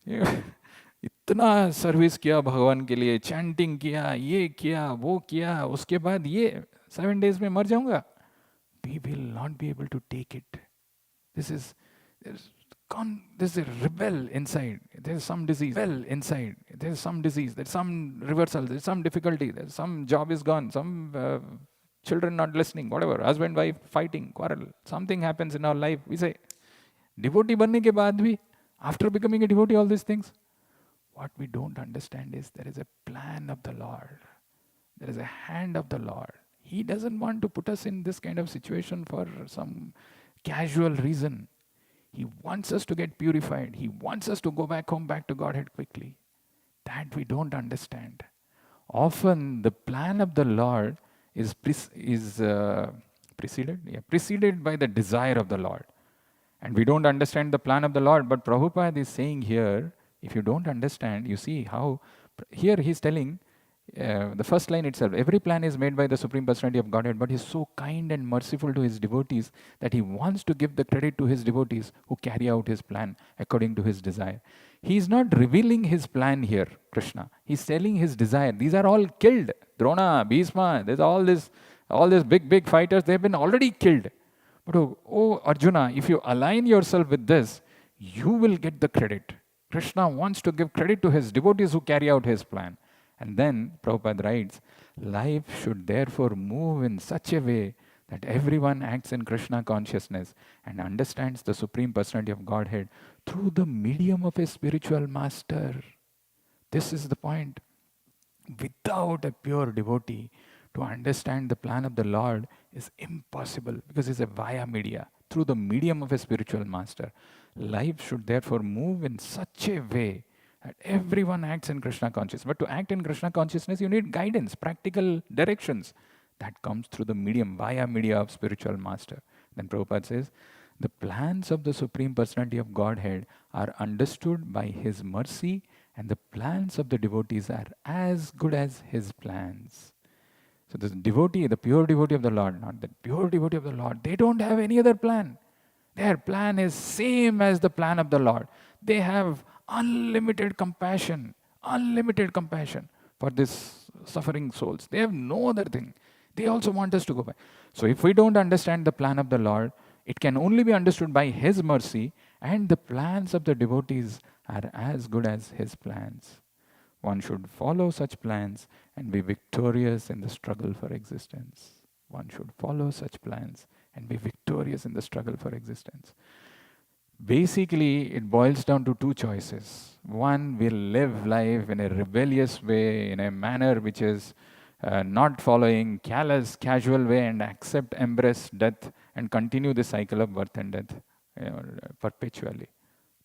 इतना service किया भगवान के लिए, chanting किया, ये किया, वो किया, उसके बाद ये 7 days में मर जाऊंगा. We will not be able to take it. This is a rebel inside. There's some disease. Inside. There's some disease. There's some reversal. There's some difficulty. There's some job is gone. Some children not listening. Whatever. Husband, wife fighting, quarrel. Something happens in our life. We say, devotee बनने के बाद भी, after becoming a devotee, all these things. What we don't understand is there is a plan of the Lord. There is a hand of the Lord. He doesn't want to put us in this kind of situation for some casual reason. He wants us to get purified. He wants us to go back home, back to Godhead quickly. That we don't understand. Often the plan of the Lord is preceded by the desire of the Lord. And we don't understand the plan of the Lord. But Prabhupada is saying here, if you don't understand, you see how, here he's telling, the first line itself, every plan is made by the Supreme Personality of Godhead, but he's so kind and merciful to his devotees that he wants to give the credit to his devotees who carry out his plan according to his desire. He's not revealing his plan here, Krishna. He's telling his desire. These are all killed. Drona, Bhishma, there's all these big fighters, they've been already killed. But oh Arjuna, if you align yourself with this, you will get the credit. Krishna wants to give credit to his devotees who carry out his plan. And then Prabhupada writes, life should therefore move in such a way that everyone acts in Krishna consciousness and understands the Supreme Personality of Godhead through the medium of a spiritual master. This is the point. Without a pure devotee, to understand the plan of the Lord is impossible because it's a via media, through the medium of a spiritual master. Life should therefore move in such a way that everyone acts in Krishna consciousness. But to act in Krishna consciousness, you need guidance, practical directions. That comes through the medium, via media of spiritual master. Then Prabhupada says, the plans of the Supreme Personality of Godhead are understood by His mercy, and the plans of the devotees are as good as His plans. So the devotee, the pure devotee of the Lord, not the pure devotee of the Lord, they don't have any other plan. Their plan is same as the plan of the Lord. They have unlimited compassion for these suffering souls. They have no other thing. They also want us to go back. So if we don't understand the plan of the Lord, it can only be understood by His mercy, and the plans of the devotees are as good as His plans. One should follow such plans and be victorious in the struggle for existence. One should follow such plans and be victorious in the struggle for existence. Basically, it boils down to two choices. One, will live life in a rebellious way, in a manner which is not following callous, casual way, and accept, embrace death, and continue the cycle of birth and death, perpetually.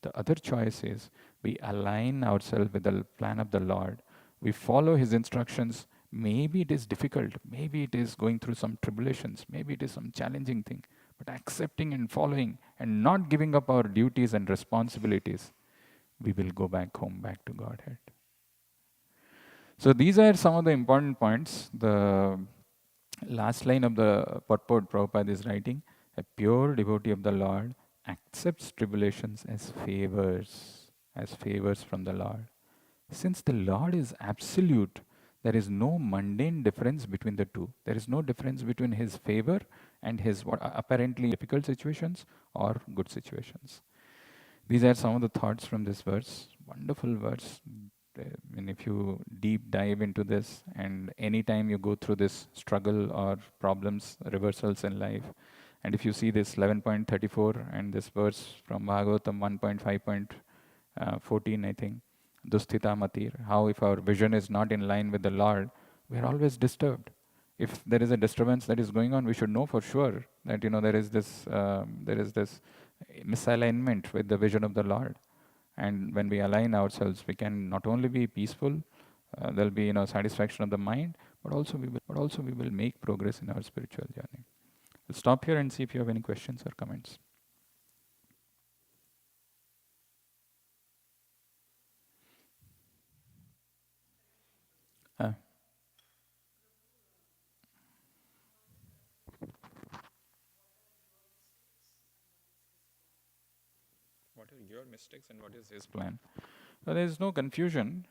The other choice is we align ourselves with the plan of the Lord. We follow His instructions. Maybe it is difficult. Maybe it is going through some tribulations. Maybe it is some challenging thing. But accepting and following and not giving up our duties and responsibilities, we will go back home, back to Godhead. So these are some of the important points. The last line of the purport Prabhupada is writing, a pure devotee of the Lord accepts tribulations as favors from the Lord. Since the Lord is absolute, there is no mundane difference between the two. There is no difference between His favor and His what apparently difficult situations or good situations. These are some of the thoughts from this verse. Wonderful verse. And if you deep dive into this, and anytime you go through this struggle or problems, reversals in life, and if you see this 11.34 and this verse from Bhagavatam 1.5.14, I think, Dusthita Matir, how if our vision is not in line with the Lord, we are always disturbed. If there is a disturbance that is going on, we should know for sure that there is this misalignment with the vision of the Lord. And when we align ourselves, we can not only be peaceful, there'll be satisfaction of the mind, but also we will make progress in our spiritual journey. We'll stop here and see if you have any questions or comments. What are your mistakes and what is His plan? So there is no confusion.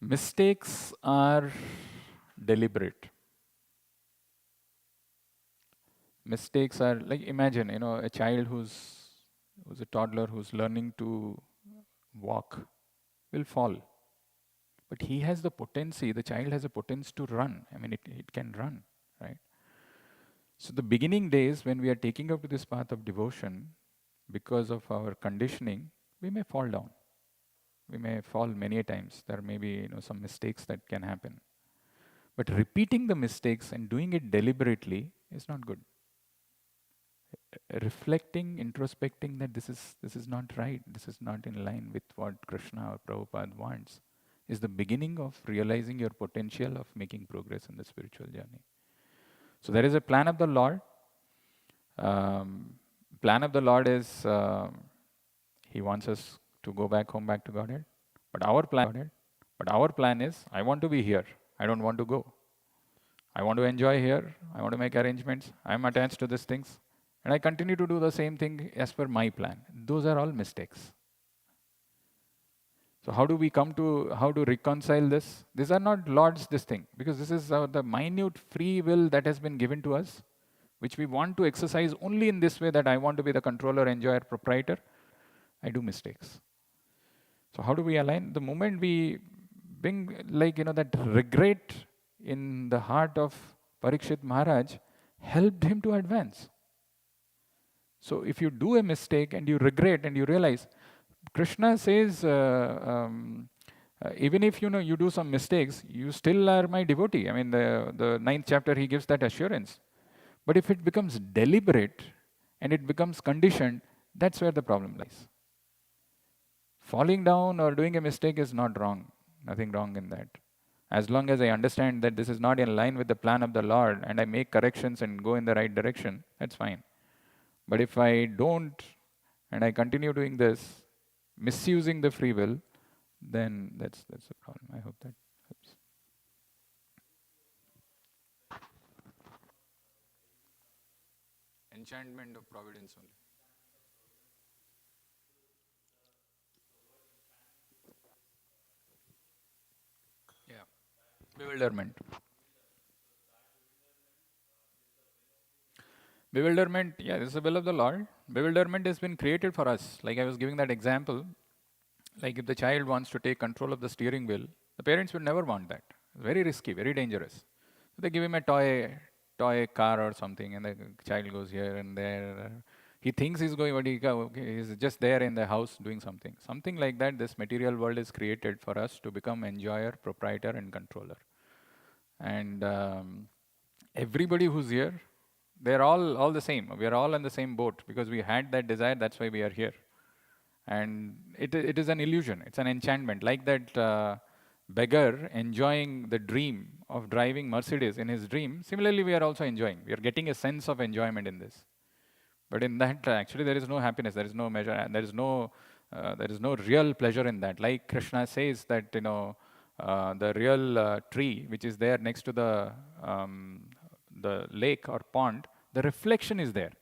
Mistakes are deliberate. Mistakes are like, imagine, a child who's a toddler who's learning to walk will fall. But he has the potency, the child has a potency to run. I mean, it can run, right? So the beginning days when we are taking up to this path of devotion, because of our conditioning, we may fall down. We may fall many times. There may be some mistakes that can happen. But repeating the mistakes and doing it deliberately is not good. Reflecting, introspecting that this is not right, this is not in line with what Krishna or Prabhupada wants, is the beginning of realizing your potential of making progress in the spiritual journey. So there is a plan of the Lord. Plan of the Lord is He wants us to go back home, back to Godhead. But our plan is, I want to be here. I don't want to go. I want to enjoy here. I want to make arrangements. I'm attached to these things. And I continue to do the same thing as per my plan. Those are all mistakes. So how do reconcile this? These are not Lord's this thing, because this is the minute free will that has been given to us, which we want to exercise only in this way, that I want to be the controller, enjoyer, proprietor. I do mistakes. So how do we align? The moment we bring that regret in the heart of Parikshit Maharaj, helped him to advance. So if you do a mistake and you regret and you realize, Krishna says, even if you do some mistakes, you still are my devotee. I mean, the 9th chapter, he gives that assurance. But if it becomes deliberate and it becomes conditioned, that's where the problem lies. Falling down or doing a mistake is not wrong. Nothing wrong in that. As long as I understand that this is not in line with the plan of the Lord and I make corrections and go in the right direction, that's fine. But if I don't and I continue doing this, misusing the free will, then that's the problem. I hope that helps. Enchantment of providence only. Yeah. Bewilderment. Bewilderment, yeah, this is the will of the Lord. Bewilderment has been created for us. Like I was giving that example, like if the child wants to take control of the steering wheel, the parents will never want that. It's very risky, very dangerous. So they give him a toy car or something, and the child goes here and there. He thinks he's going, but he's just there in the house doing something. Something like that, this material world is created for us to become enjoyer, proprietor, and controller. And everybody who's here, they're all the same. We are all in the same boat because we had that desire. That's why we are here. And it is an illusion. It's an enchantment. Like that beggar enjoying the dream of driving Mercedes in his dream. Similarly, we are also enjoying. We are getting a sense of enjoyment in this. But in that, actually, there is no happiness. There is no measure. And there is no real pleasure in that. Like Krishna says that the real tree which is there next to the lake or pond, the reflection is there.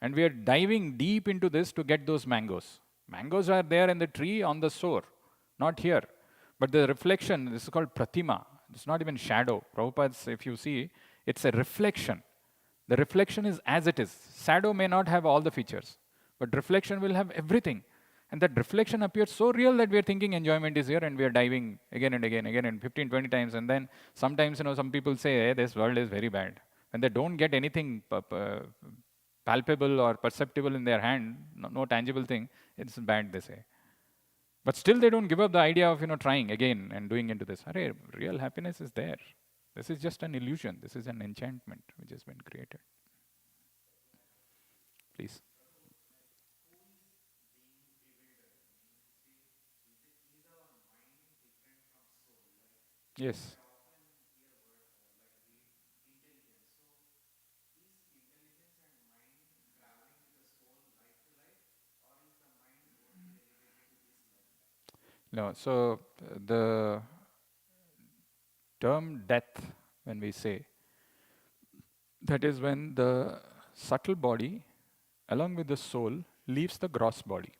And we are diving deep into this to get those mangoes. Mangoes are there in the tree on the shore, not here. But the reflection, this is called pratima. It's not even shadow. Prabhupada's, if you see, it's a reflection. The reflection is as it is. Shadow may not have all the features, but reflection will have everything. And that reflection appears so real that we are thinking enjoyment is here and we are diving again and again, and 15, 20 times. And then sometimes, some people say, hey, this world is very bad. And they don't get anything palpable or perceptible in their hand, no tangible thing, it's bad, they say. But still they don't give up the idea of trying again and doing into this. Array, real happiness is there. This is just an illusion. This is an enchantment which has been created. Please. Yes. No, so the term death, when we say, that is when the subtle body, along with the soul, leaves the gross body.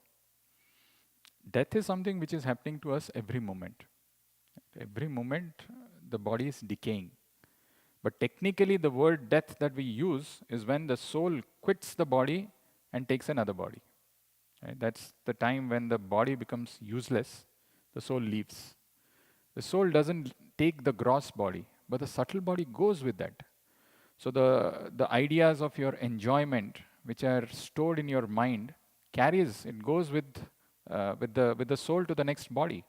Death is something which is happening to us every moment. Every moment, the body is decaying. But technically, the word death that we use is when the soul quits the body and takes another body. Right? That's the time when the body becomes useless, the soul leaves. The soul doesn't take the gross body, but the subtle body goes with that. So the ideas of your enjoyment, which are stored in your mind, it goes with the soul to the next body,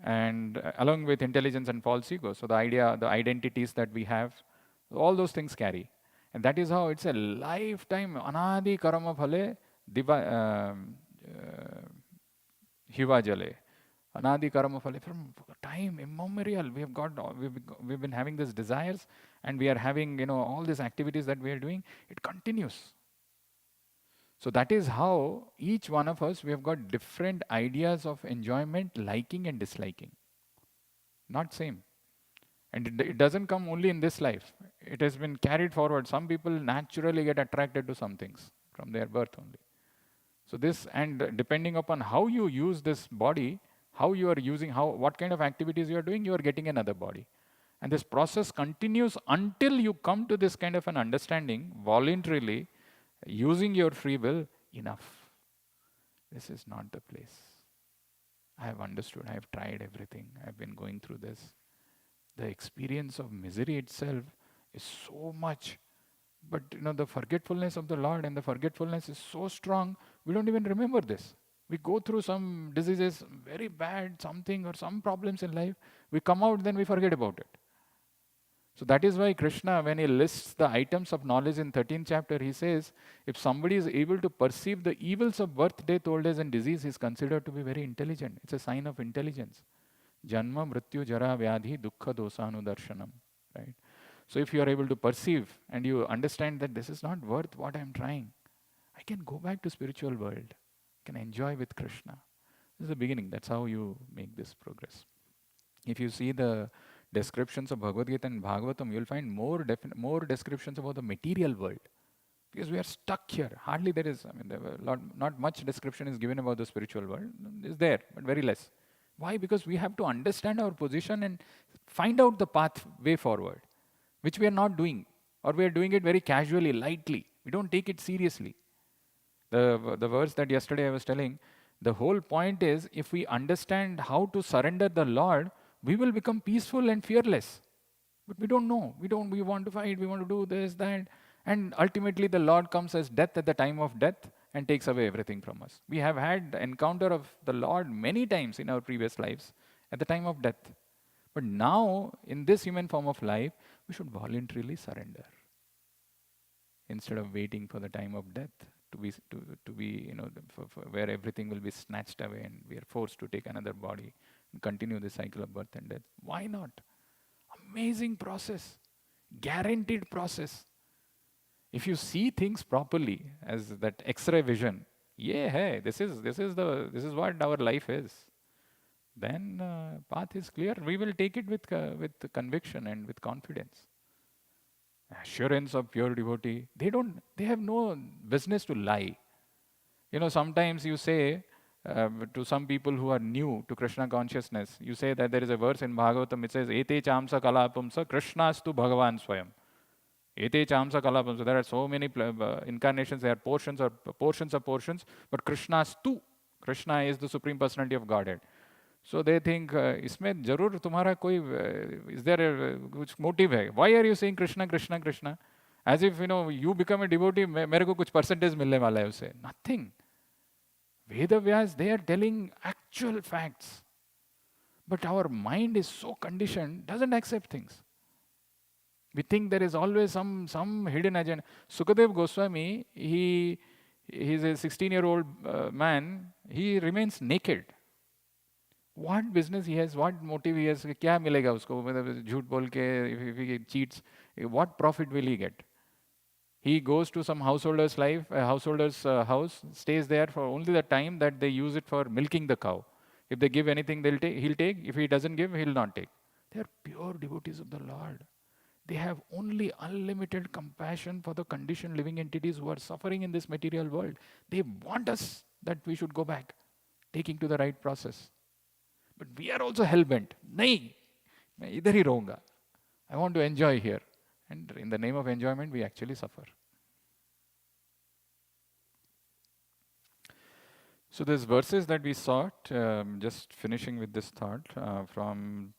and along with intelligence and false ego. So the identities that we have, all those things carry, and that is how it's a lifetime anadi karma phale hiva jale. Anadi karma phale, from time immemorial, we've been having these desires, and we are having all these activities that we are doing. It continues. So that is how each one of us, we have got different ideas of enjoyment, liking and disliking. Not same. And it doesn't come only in this life. It has been carried forward. Some people naturally get attracted to some things from their birth only. So this, and depending upon how you use this body, how you are using, what kind of activities you are doing, you are getting another body. And this process continues until you come to this kind of an understanding voluntarily, using your free will. Enough. This is not the place. I have understood. I have tried everything. I have been going through this. The experience of misery itself is so much. But the forgetfulness of the Lord and the forgetfulness is so strong, we don't even remember this. We go through some diseases, very bad, something or some problems in life. We come out, then we forget about it. So that is why Krishna, when he lists the items of knowledge in 13th chapter, he says, if somebody is able to perceive the evils of birth, death, old age and disease, he is considered to be very intelligent. It's a sign of intelligence. Janma, mrityu, jara, vyadhi, dukkha, dosanudarshanam. Right? So if you are able to perceive and you understand that this is not worth what I am trying, I can go back to spiritual world. I can enjoy with Krishna. This is the beginning. That's how you make this progress. If you see the descriptions of Bhagavad Gita and Bhagavatam, you'll find more descriptions about the material world. Because we are stuck here. Hardly there is, not much description is given about the spiritual world. It's there, but very less. Why? Because we have to understand our position and find out the path way forward, which we are not doing. Or we are doing it very casually, lightly, We don't take it seriously. The verse that yesterday I was telling, the whole point is if we understand how to surrender the Lord, we will become peaceful and fearless. But we don't know. We want to fight, we want to do this, that. And ultimately the Lord comes as death at the time of death and takes away everything from us. We have had encounter of the Lord many times in our previous lives at the time of death. But now, in this human form of life, we should voluntarily surrender instead of waiting for the time of death to be for where everything will be snatched away and we are forced to take another body and continue the cycle of birth and death. Why not? Amazing process, guaranteed process. If you see things properly as that X-ray vision, yeah, hey, this is what our life is. Then path is clear. We will take it with conviction and with confidence. Assurance of pure devotee. They have no business to lie. Sometimes you say to some people who are new to Krishna consciousness, you say that there is a verse in Bhagavatam, it says, Ete chamsa kalapamsa Krishnastu Bhagavan Swayam. Ete chamsa kalapamsa. There are so many incarnations, there are portions, but Krishnastu. Krishna is the Supreme Personality of Godhead. So they think, इसमें जरूर तुम्हारा कोई is there कुछ motive है? Why are you saying Krishna, Krishna, Krishna? As if you become a devotee, मेरे को कुछ percentage मिलने वाला है उससे. Nothing. Vedavyas, they are telling actual facts. But our mind is so conditioned, doesn't accept things. We think there is always some hidden agenda. Sukadev Goswami, he's a 16-year-old man. He remains naked. What business he has, what motive he has, क्या मिलेगा उसको, मतलब झूठ बोल के, if he cheats, what profit will he get? He goes to some householder's house, stays there for only the time that they use it for milking the cow. If they give anything, he'll take. If he doesn't give, he'll not take. They are pure devotees of the Lord. They have only unlimited compassion for the conditioned living entities who are suffering in this material world. They want us that we should go back, taking to the right process. But we are also hell-bent. Nahi, मैं इधर ही रहूँगा. I want to enjoy here. And in the name of enjoyment, we actually suffer. So these verses that we sought, just finishing with this thought, from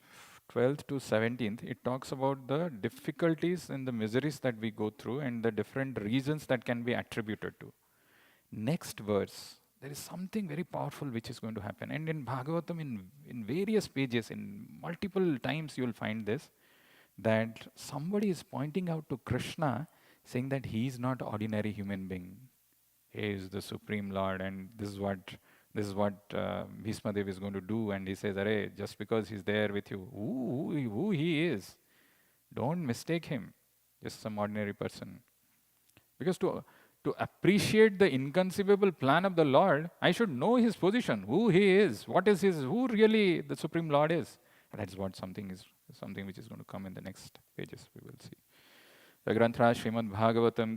12th to 17th, it talks about the difficulties and the miseries that we go through and the different reasons that can be attributed to. Next verse, there is something very powerful which is going to happen. And in Bhagavatam, in various pages, in multiple times you will find this, that somebody is pointing out to Krishna, saying that he is not ordinary human being. He is the Supreme Lord, and this is what Bhishma Dev is going to do. And he says, Arey, just because he's there with you, who he is, don't mistake him, just some ordinary person. Because to appreciate the inconceivable plan of the Lord, I should know his position, who he is, who really the Supreme Lord is. And that's what something which is going to come in the next pages, we will see. The Granthra Srimad Bhagavatam